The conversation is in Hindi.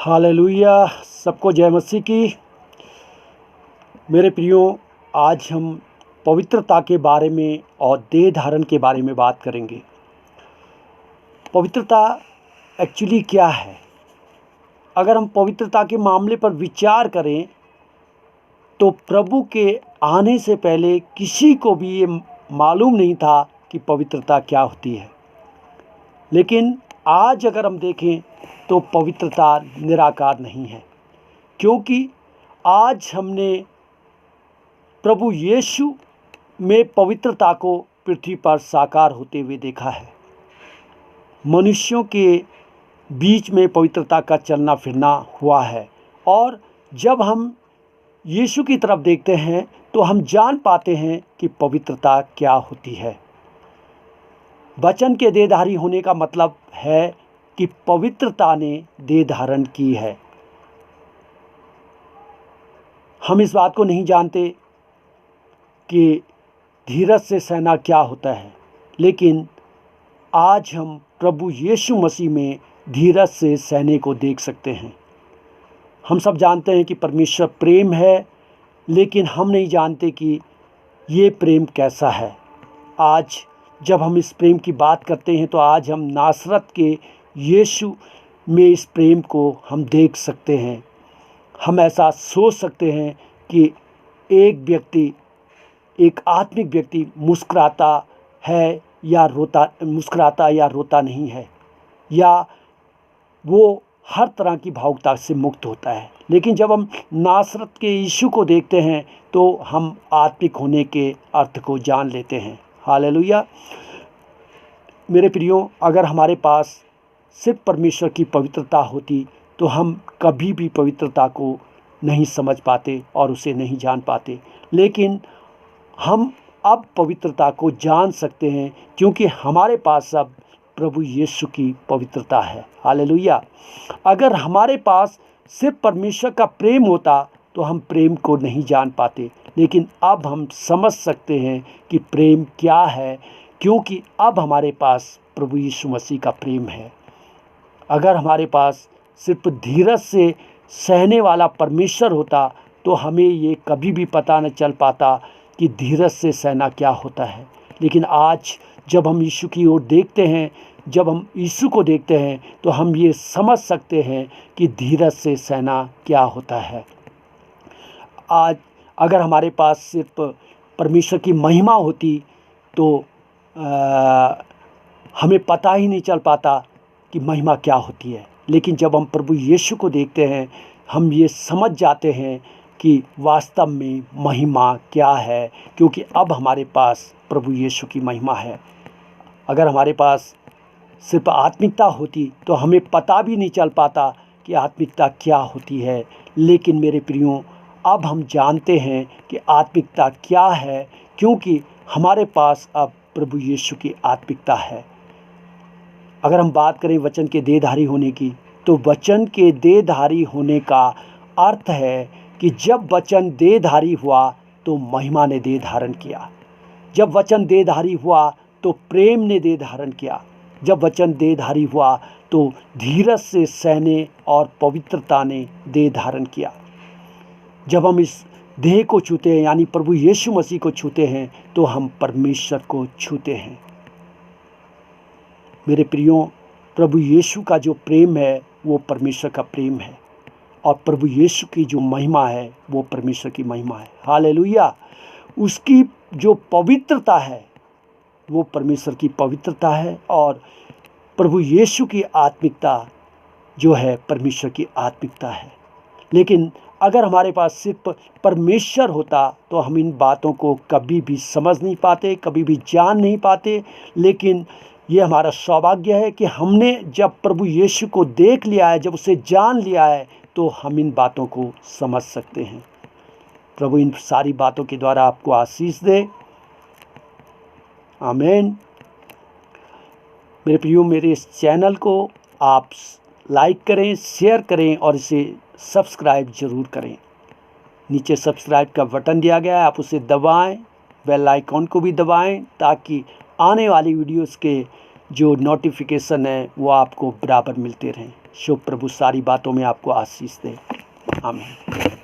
हालेलुया। सबको जय मसीह की। मेरे प्रियो, आज हम पवित्रता के बारे में और देह धारण के बारे में बात करेंगे। पवित्रता एक्चुअली क्या है? अगर हम पवित्रता के मामले पर विचार करें तो प्रभु के आने से पहले किसी को भी ये मालूम नहीं था कि पवित्रता क्या होती है। लेकिन आज अगर हम देखें तो पवित्रता निराकार नहीं है, क्योंकि आज हमने प्रभु यीशु में पवित्रता को पृथ्वी पर साकार होते हुए देखा है। मनुष्यों के बीच में पवित्रता का चलना फिरना हुआ है, और जब हम यीशु की तरफ देखते हैं तो हम जान पाते हैं कि पवित्रता क्या होती है। वचन के देहधारी होने का मतलब है कि पवित्रता ने देह धारण की है। हम इस बात को नहीं जानते कि धीरज से सहना क्या होता है, लेकिन आज हम प्रभु यीशु मसीह में धीरज से सहने को देख सकते हैं। हम सब जानते हैं कि परमेश्वर प्रेम है, लेकिन हम नहीं जानते कि ये प्रेम कैसा है। आज जब हम इस प्रेम की बात करते हैं तो आज हम नासरत के यीशु में इस प्रेम को हम देख सकते हैं। हम ऐसा सोच सकते हैं कि एक आत्मिक व्यक्ति मुस्कुराता है या रोता नहीं है, या वो हर तरह की भावुकता से मुक्त होता है। लेकिन जब हम नासरत के यीशु को देखते हैं तो हम आत्मिक होने के अर्थ को जान लेते हैं। हालेलुया। मेरे प्रियो, अगर हमारे पास सिर्फ परमेश्वर की पवित्रता होती तो हम कभी भी पवित्रता को नहीं समझ पाते और उसे नहीं जान पाते। लेकिन हम अब पवित्रता को जान सकते हैं, क्योंकि हमारे पास अब प्रभु यीशु की पवित्रता है। हालेलुया। अगर हमारे पास सिर्फ परमेश्वर का प्रेम होता तो हम प्रेम को नहीं जान पाते, लेकिन अब हम समझ सकते हैं कि प्रेम क्या है, क्योंकि अब हमारे पास प्रभु यीशु मसीह का प्रेम है। अगर हमारे पास सिर्फ धीरज से सहने वाला परमेश्वर होता तो हमें ये कभी भी पता न चल पाता कि धीरज से सहना क्या होता है। लेकिन आज जब हम यीशु की ओर देखते हैं, जब हम यीशु को देखते हैं तो हम ये समझ सकते हैं कि धीरज से सहना क्या होता है। आज अगर हमारे पास सिर्फ परमेश्वर की महिमा होती तो हमें पता ही नहीं चल पाता कि महिमा क्या होती है। लेकिन जब हम प्रभु यीशु को देखते हैं हम ये समझ जाते हैं कि वास्तव में महिमा क्या है, क्योंकि अब हमारे पास प्रभु यीशु की महिमा है। अगर हमारे पास सिर्फ आत्मिकता होती तो हमें पता भी नहीं चल पाता कि आत्मिकता क्या होती है। लेकिन मेरे प्रियो, अब हम जानते हैं कि आत्मिकता क्या है, क्योंकि हमारे पास अब प्रभु यीशु की आत्मिकता है। अगर हम बात करें वचन के देहधारी होने की, तो वचन के देहधारी होने का अर्थ है कि जब वचन देहधारी हुआ तो महिमा ने देह धारण किया। जब वचन देहधारी हुआ तो प्रेम ने देह धारण किया। जब वचन देहधारी हुआ तो धीरज से सहने और पवित्रता ने देह धारण किया। जब हम इस देह को छूते हैं, यानी प्रभु यीशु मसीह को छूते हैं, तो हम परमेश्वर को छूते हैं। मेरे प्रियो, प्रभु यीशु का जो प्रेम है वो परमेश्वर का प्रेम है, और प्रभु यीशु की जो महिमा है वो परमेश्वर की महिमा है। हालेलुया। उसकी जो पवित्रता है वो परमेश्वर की पवित्रता है, और प्रभु यीशु की आत्मिकता जो है परमेश्वर की आत्मिकता है। लेकिन अगर हमारे पास सिर्फ परमेश्वर होता तो हम इन बातों को कभी भी समझ नहीं पाते, कभी भी जान नहीं पाते। लेकिन ये हमारा सौभाग्य है कि हमने जब प्रभु यीशु को देख लिया है, जब उसे जान लिया है, तो हम इन बातों को समझ सकते हैं। प्रभु इन सारी बातों के द्वारा आपको आशीष दे। आमीन। मेरे प्रियो, मेरे इस चैनल को आप लाइक करें, शेयर करें और इसे सब्सक्राइब ज़रूर करें। नीचे सब्सक्राइब का बटन दिया गया है, आप उसे दबाएं, बेल आइकॉन को भी दबाएं, ताकि आने वाली वीडियोस के जो नोटिफिकेशन है वो आपको बराबर मिलते रहें। शिव प्रभु सारी बातों में आपको आशीष दे। आमीन।